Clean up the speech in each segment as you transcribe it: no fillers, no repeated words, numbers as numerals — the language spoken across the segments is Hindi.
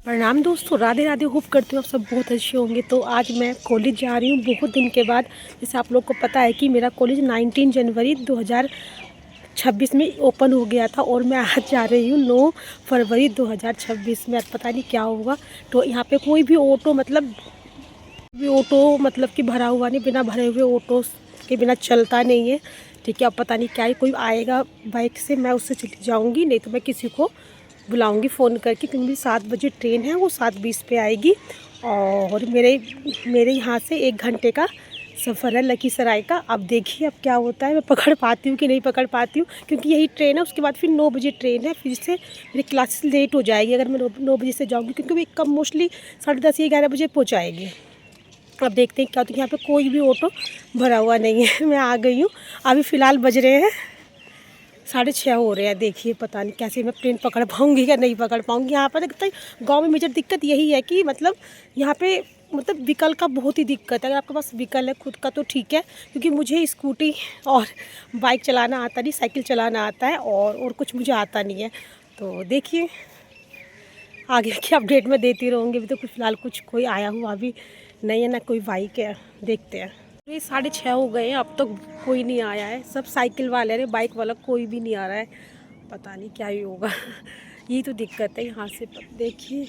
प्रणाम दोस्तों, राधे राधे। होप करती हूँ आप सब बहुत अच्छे होंगे। तो आज मैं कॉलेज जा रही हूँ बहुत दिन के बाद। जैसे आप लोग को पता है कि मेरा कॉलेज 19 जनवरी 2026 में ओपन हो गया था और मैं आज जा रही हूँ 9 फरवरी 2026 में। आज पता नहीं क्या होगा। तो यहाँ पे कोई भी ऑटो मतलब कि भरा हुआ नहीं, बिना भरे हुए ऑटो के बिना चलता नहीं है। ठीक है, अब पता नहीं क्या है, कोई आएगा बाइक से, मैं उससे चली जाऊँगी, नहीं तो मैं किसी को बुलाऊंगी फ़ोन करके, क्योंकि मेरी 7 बजे ट्रेन है, वो 7:20 पे आएगी। और मेरे मेरे यहाँ से 1 घंटे का सफ़र है लखीसराय का। अब देखिए अब क्या होता है, मैं पकड़ पाती हूँ कि नहीं पकड़ पाती हूँ, क्योंकि यही ट्रेन है। उसके बाद फिर 9 बजे ट्रेन है, फिर से मेरी क्लासेस लेट हो जाएगी अगर मैं 9 बजे से जाऊँगी, क्योंकि वो कब मोस्टली 10:30 या 11 बजे पहुँचाएगी। अब देखते हैं क्या होता है। यहाँ पे कोई भी ऑटो भरा हुआ नहीं है। मैं आ गई हूँ, अभी फ़िलहाल बज रहे हैं 6:30 हो रहे हैं। देखिए पता नहीं कैसे मैं ट्रेन पकड़ पाऊँगी या नहीं पकड़ पाऊँगी। यहाँ पर देखते हैं गाँव में मेजर दिक्कत यही है कि मतलब यहाँ पे मतलब व्हीकल का बहुत ही दिक्कत है। अगर आपके पास व्हीकल है खुद का तो ठीक है, क्योंकि मुझे स्कूटी और बाइक चलाना आता नहीं, साइकिल चलाना आता है, और कुछ मुझे आता नहीं है। तो देखिए आगे की अपडेट मैं देती रहूँगी। अभी तो कुछ फ़िलहाल कुछ कोई आया हुआ अभी नहीं है, ना कोई बाइक है। देखते हैं। ये 6:30 हो गए हैं, अब तक कोई नहीं आया है। सब साइकिल वाले हैं, बाइक वाला कोई भी नहीं आ रहा है। पता नहीं क्या ही होगा। यही तो दिक्कत है यहाँ से। देखिए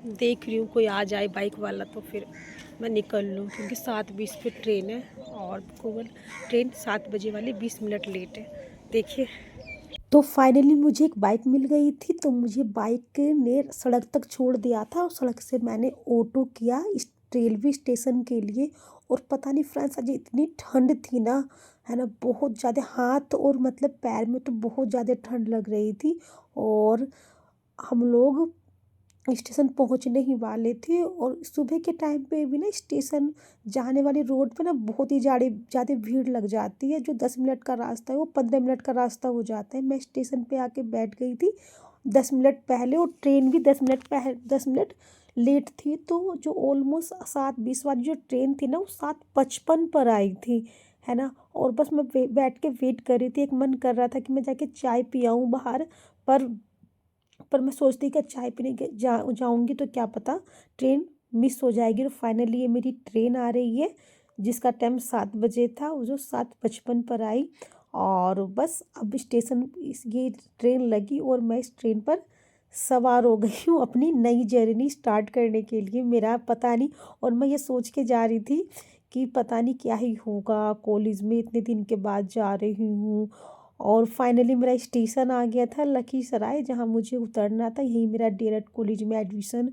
देख रही हूँ कोई आ जाए बाइक वाला तो फिर मैं निकल लूँ, क्योंकि 7:20 पे ट्रेन है और केवल ट्रेन 7 बजे वाली 20 मिनट लेट है। देखिए तो फाइनली मुझे एक बाइक मिल गई थी। तो मुझे बाइक ने सड़क तक छोड़ दिया था और सड़क से मैंने ऑटो किया इस रेलवे स्टेशन के लिए। और पता नहीं फ्रेंड्स, आज इतनी ठंड थी ना, है ना, बहुत ज़्यादा। हाथ और मतलब पैर में तो बहुत ज़्यादा ठंड लग रही थी। और हम लोग स्टेशन पहुंचने ही वाले थे, और सुबह के टाइम पे भी ना स्टेशन जाने वाली रोड पे ना बहुत ही ज़्यादा भीड़ लग जाती है। जो 10 मिनट का रास्ता है वो 15 मिनट का रास्ता हो जाता है। मैं स्टेशन पे आके बैठ गई थी 10 मिनट पहले, और ट्रेन भी 10 मिनट लेट थी। तो जो ऑलमोस्ट 7:20 वाली जो ट्रेन थी ना, वो 7:55 पर आई थी, है ना। और बस मैं बैठ के वेट कर रही थी। एक मन कर रहा था कि मैं जाके चाय पी आऊँ बाहर, पर मैं सोचती कि चाय पीने जाऊंगी तो क्या पता ट्रेन मिस हो जाएगी। तो फाइनली ये मेरी ट्रेन आ रही है, जिसका टाइम 7 बजे था, वो जो 7:55 पर आई। और बस अब स्टेशन ये ट्रेन लगी और मैं इस ट्रेन पर सवार हो गई हूँ अपनी नई जर्नी स्टार्ट करने के लिए। मेरा पता नहीं, और मैं ये सोच के जा रही थी कि पता नहीं क्या ही होगा, कॉलेज में इतने दिन के बाद जा रही हूँ। और फाइनली मेरा स्टेशन आ गया था लखीसराय, जहाँ मुझे उतरना था। यही मेरा डीएलएड कॉलेज में एडमिशन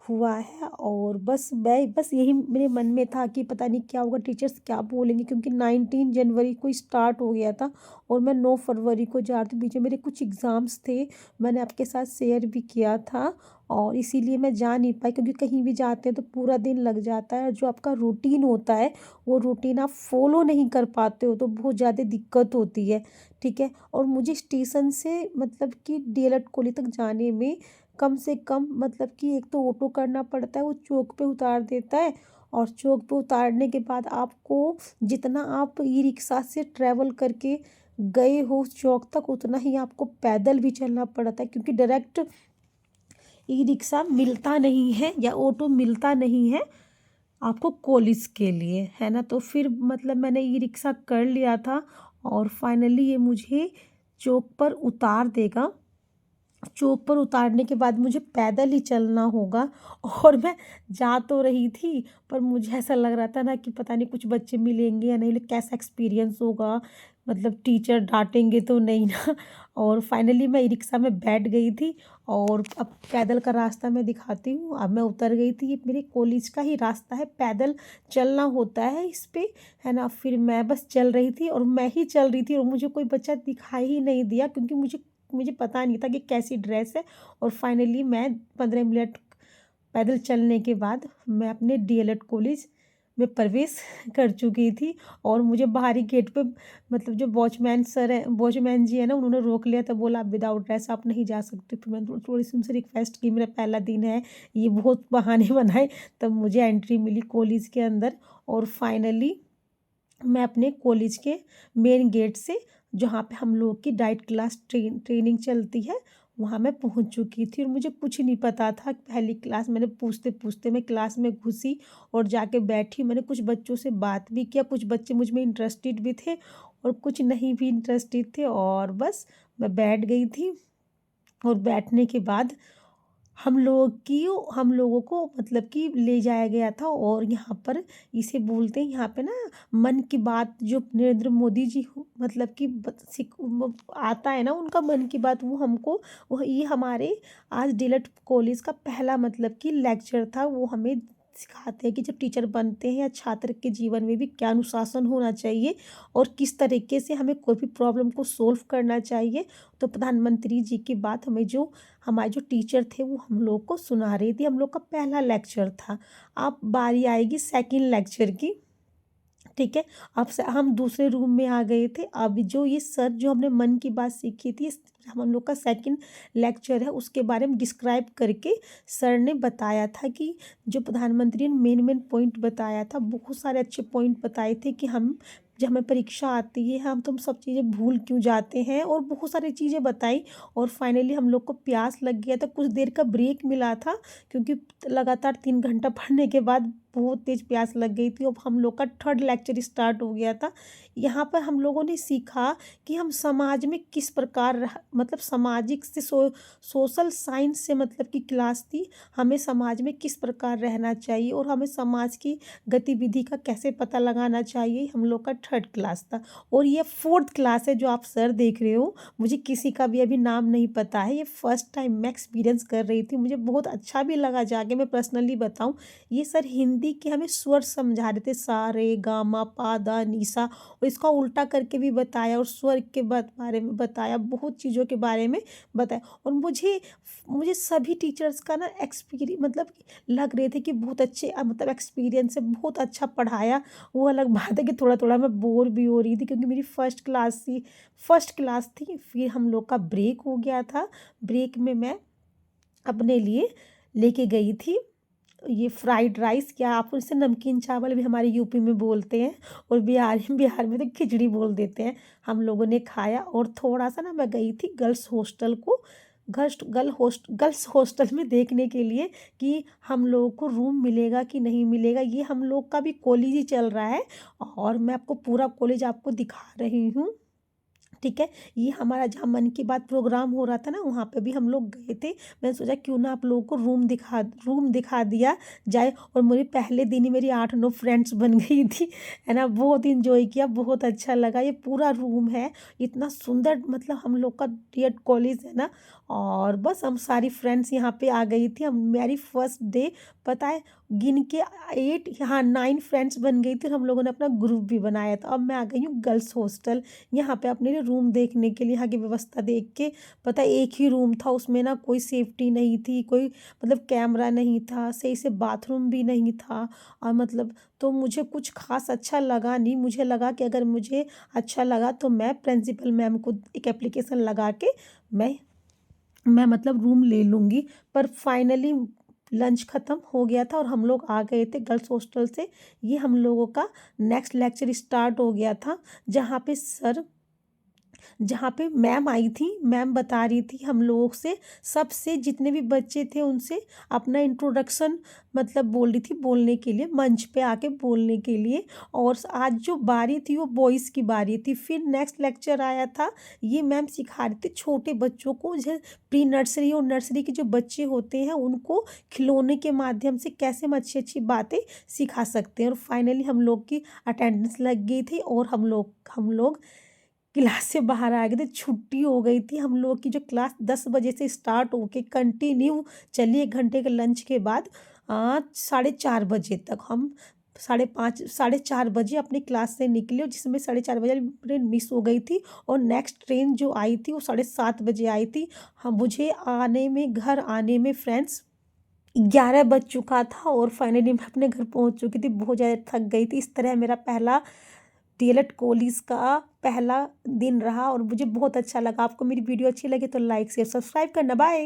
हुआ है। और बस यही मेरे मन में था कि पता नहीं क्या होगा, टीचर्स क्या बोलेंगे, क्योंकि 19 जनवरी को स्टार्ट हो गया था और मैं 9 फरवरी को जा रही थी। बीच में मेरे कुछ एग्ज़ाम्स थे, मैंने आपके साथ शेयर भी किया था, और इसीलिए मैं जा नहीं पाई। क्योंकि कहीं भी जाते हैं तो पूरा दिन लग जाता है, और जो आपका रूटीन होता है वो रूटीन आप फॉलो नहीं कर पाते हो तो बहुत ज़्यादा दिक्कत होती है। ठीक है, और मुझे स्टेशन से मतलब कि डीएलएड कॉलेज तक जाने में कम से कम मतलब कि एक तो ऑटो करना पड़ता है, वो चौक पे उतार देता है। और चौक पे उतारने के बाद आपको जितना आप ई रिक्शा से ट्रैवल करके गए हो उस चौक तक, उतना ही आपको पैदल भी चलना पड़ता है, क्योंकि डायरेक्ट ई रिक्शा मिलता नहीं है या ऑटो मिलता नहीं है आपको कॉलेज के लिए, है ना। तो फिर मतलब मैंने ई रिक्शा कर लिया था, और फाइनली ये मुझे चौक पर उतार देगा। चौक पर उतारने के बाद मुझे पैदल ही चलना होगा। और मैं जा तो रही थी, पर मुझे ऐसा लग रहा था ना कि पता नहीं कुछ बच्चे मिलेंगे या नहीं, कैसा एक्सपीरियंस होगा, मतलब टीचर डांटेंगे तो नहीं ना। और फाइनली मैं ई रिक्शा में बैठ गई थी, और अब पैदल का रास्ता मैं दिखाती हूँ। अब मैं उतर गई थी, ये मेरे कॉलेज का ही रास्ता है, पैदल चलना होता है इस पे, है ना। फिर मैं बस चल रही थी, और मैं ही चल रही थी, और मुझे कोई बच्चा दिखाई ही नहीं दिया, क्योंकि मुझे मुझे पता नहीं था कि कैसी ड्रेस है। और फाइनली मैं 15 मिनट पैदल चलने के बाद मैं अपने डीएलएड कॉलेज में प्रवेश कर चुकी थी। और मुझे बाहरी गेट पे मतलब जो वॉचमैन सर है, वॉचमैन जी है ना, उन्होंने रोक लिया। तो बोला विदाउट ड्रेस आप नहीं जा सकते। फिर मैं थोड़ी सी उनसे रिक्वेस्ट की, मेरा पहला दिन है, ये बहुत बहाने बनाए, तब मुझे एंट्री मिली कॉलेज के अंदर। और फाइनली मैं अपने कॉलेज के मेन गेट से, जहाँ पे हम लोग की डाइट क्लास ट्रेनिंग चलती है, वहाँ मैं पहुँच चुकी थी और मुझे कुछ नहीं पता था। पहली क्लास मैंने पूछते-पूछते मैं क्लास में घुसी और जाके बैठी। मैंने कुछ बच्चों से बात भी किया, कुछ बच्चे मुझ में इंटरेस्टेड भी थे और कुछ नहीं भी इंटरेस्टेड थे और बस मैं बैठ गई थी। और बैठने के बाद हम लोगों को मतलब कि ले जाया गया था और यहाँ पर इसे बोलते हैं यहाँ पे ना मन की बात, जो नरेंद्र मोदी जी मतलब कि आता है ना उनका मन की बात, वो हमको ये हमारे आज डीलट कॉलेज का पहला मतलब कि लेक्चर था। वो हमें सिखाते हैं कि जब टीचर बनते हैं या छात्र के जीवन में भी क्या अनुशासन होना चाहिए और किस तरीके से हमें कोई भी प्रॉब्लम को सोल्व करना चाहिए। तो प्रधानमंत्री जी की बात हमारे जो टीचर थे वो हम लोग को सुना रही थी। हम लोग का पहला लेक्चर था। अब बारी आएगी सेकंड लेक्चर की, ठीक है। अब से हम दूसरे रूम में आ गए थे। अब जो ये सर जो हमने मन की बात सीखी थी, हम लोग का सेकंड लेक्चर है, उसके बारे में डिस्क्राइब करके सर ने बताया था कि जो प्रधानमंत्री ने मेन मेन पॉइंट बताया था, बहुत सारे अच्छे पॉइंट बताए थे कि हम जब हमें परीक्षा आती है हम तो सब चीज़ें भूल क्यों जाते हैं और बहुत सारी चीज़ें बताई। और फाइनली हम लोग को प्यास लग गया था, कुछ देर का ब्रेक मिला था क्योंकि लगातार 3 घंटा पढ़ने के बाद बहुत तेज़ प्यास लग गई थी। अब हम लोग का थर्ड लेक्चर स्टार्ट हो गया था। यहाँ पर हम लोगों ने सीखा कि हम समाज में किस प्रकार मतलब सामाजिक से सोशल साइंस से मतलब की क्लास थी, हमें समाज में किस प्रकार रहना चाहिए और हमें समाज की गतिविधि का कैसे पता लगाना चाहिए। हम लोग का थर्ड क्लास था और ये फोर्थ क्लास है जो आप सर देख रहे हो। मुझे किसी का भी अभी नाम नहीं पता है, ये फर्स्ट टाइम मैं एक्सपीरियंस कर रही थी। मुझे बहुत अच्छा भी लगा जाके, मैं पर्सनली बताऊं। ये सर हिंदी के हमें स्वर समझा रहे थे, सा रे गा मा पा दा निसा, और इसका उल्टा करके भी बताया और स्वर के बारे में बताया, बहुत चीज़ों के बारे में बताया। और मुझे मुझे सभी टीचर्स का ना एक्सपीरियंस मतलब लग रहे थे कि बहुत अच्छे मतलब एक्सपीरियंस है, बहुत अच्छा पढ़ाया। वो अलग बात है कि थोड़ा थोड़ा मैं बोर भी हो रही थी क्योंकि मेरी फर्स्ट क्लास थी। फिर हम लोग का ब्रेक हो गया था। ब्रेक में मैं अपने लिए लेके गई थी ये फ्राइड राइस, क्या आप उसे नमकीन चावल भी हमारे यूपी में बोलते हैं और बिहार में तो खिचड़ी बोल देते हैं। हम लोगों ने खाया और थोड़ा सा ना मैं गई थी गर्ल्स हॉस्टल को गर्ल्स हॉस्टल में देखने के लिए कि हम लोगों को रूम मिलेगा कि नहीं मिलेगा। ये हम लोग का भी कॉलेज ही चल रहा है और मैं आपको पूरा कॉलेज आपको दिखा रही हूँ, ठीक है। ये हमारा जहाँ मन की बात प्रोग्राम हो रहा था ना, वहाँ पे भी हम लोग गए थे। मैंने सोचा क्यों ना आप लोगों को रूम दिखा दिया जाए। और मेरे पहले दिन ही मेरी 8-9 फ्रेंड्स बन गई थी, है ना। बहुत इंजॉय किया, बहुत अच्छा लगा। ये पूरा रूम है, इतना सुंदर, मतलब हम लोग का डीएड कॉलेज है ना। और बस हम सारी फ्रेंड्स यहाँ पे आ गई थी। हम मेरी फर्स्ट डे पता है गिन के 8 यहाँ 9 फ्रेंड्स बन गई थी और हम लोगों ने अपना ग्रुप भी बनाया था। अब मैं आ गई हूँ गर्ल्स हॉस्टल, यहाँ पे अपने लिए रूम देखने के लिए। यहाँ की व्यवस्था देख के पता है एक ही रूम था, उसमें ना कोई सेफ्टी नहीं थी, कोई मतलब कैमरा नहीं था, सही से बाथरूम भी नहीं था। और मतलब तो मुझे कुछ खास अच्छा लगा नहीं। मुझे लगा कि अगर मुझे अच्छा लगा तो मैं प्रिंसिपल मैम को एक एप्लीकेशन लगा के मैं मतलब रूम ले लूँगी। पर फाइनली लंच ख़त्म हो गया था और हम लोग आ गए थे गर्ल्स हॉस्टल से। ये हम लोगों का नेक्स्ट लेक्चर स्टार्ट हो गया था, जहाँ पे मैम आई थी। मैम बता रही थी हम लोगों से, सबसे जितने भी बच्चे थे उनसे अपना इंट्रोडक्शन मतलब बोल रही थी बोलने के लिए, मंच पे आके बोलने के लिए। और आज जो बारी थी वो बॉयज़ की बारी थी। फिर नेक्स्ट लेक्चर आया था, ये मैम सिखा रही थी छोटे बच्चों को, जो प्री नर्सरी और नर्सरी के जो बच्चे होते हैं उनको खिलौने के माध्यम से कैसे हम अच्छी अच्छी बातें सिखा सकते हैं। और फाइनली हम लोग की अटेंडेंस लग गई थी और हम लोग क्लास से बाहर आ गए थे, छुट्टी हो गई थी। हम लोग की जो क्लास 10 बजे से स्टार्ट होके कंटिन्यू चली 1 घंटे के लंच के बाद 4:30 बजे तक, हम 4:30 बजे अपनी क्लास से निकले, जिसमें 4:30 बजे ट्रेन मिस हो गई थी और नेक्स्ट ट्रेन जो आई थी वो 7:30 बजे आई थी। हम मुझे घर आने में फ्रेंड्स 11 बज चुका था और फाइनली मैं अपने घर पहुंच चुकी थी, बहुत ज़्यादा थक गई थी। इस तरह मेरा पहला डीएलएड कॉलेज का पहला दिन रहा और मुझे बहुत अच्छा लगा। आपको मेरी वीडियो अच्छी लगी तो लाइक शेयर सब्सक्राइब करना। बाय।